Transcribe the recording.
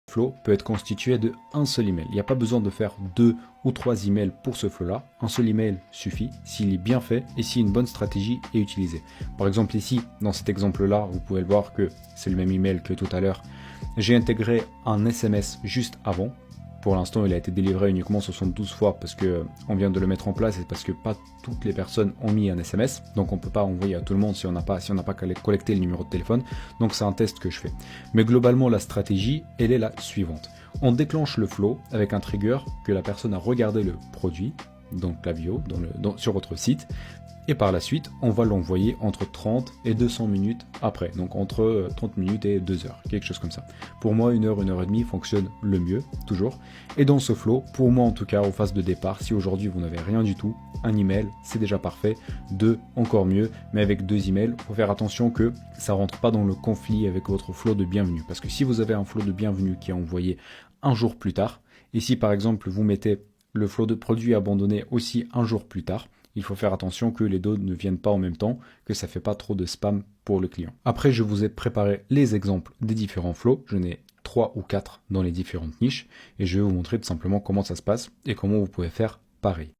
Flow peut être constitué de un seul email. Il n'y a pas besoin de faire 2 ou 3 emails pour ce flow-là. Un seul email suffit s'il est bien fait et si une bonne stratégie est utilisée. Par exemple ici, dans cet exemple-là, vous pouvez le voir que c'est le même email que tout à l'heure. J'ai intégré un SMS juste avant. Pour l'instant, il a été délivré uniquement 72 fois parce que on vient de le mettre en place et parce que pas toutes les personnes ont mis un SMS. Donc on peut pas envoyer à tout le monde si on n'a pas collecté le numéro de téléphone. Donc c'est un test que je fais. Mais globalement, la stratégie, elle est la suivante. On déclenche le flow avec un trigger que la personne a regardé le produit, donc la bio, sur votre site. Et par la suite, on va l'envoyer entre 30 et 200 minutes après. Donc entre 30 minutes et 2 heures, quelque chose comme ça. Pour moi, 1 heure et demie fonctionne le mieux, toujours. Et dans ce flow, pour moi en tout cas, en phase de départ, si aujourd'hui vous n'avez rien du tout, un email, c'est déjà parfait. 2, encore mieux. Mais avec 2 emails, il faut faire attention que ça rentre pas dans le conflit avec votre flow de bienvenue. Parce que si vous avez un flow de bienvenue qui est envoyé un jour plus tard, et si par exemple vous mettez le flow de produits abandonnés aussi un jour plus tard, il faut faire attention que les deux ne viennent pas en même temps, que ça ne fait pas trop de spam pour le client. Après, je vous ai préparé les exemples des différents flows. J'en ai 3 ou 4 dans les différentes niches et je vais vous montrer tout simplement comment ça se passe et comment vous pouvez faire pareil.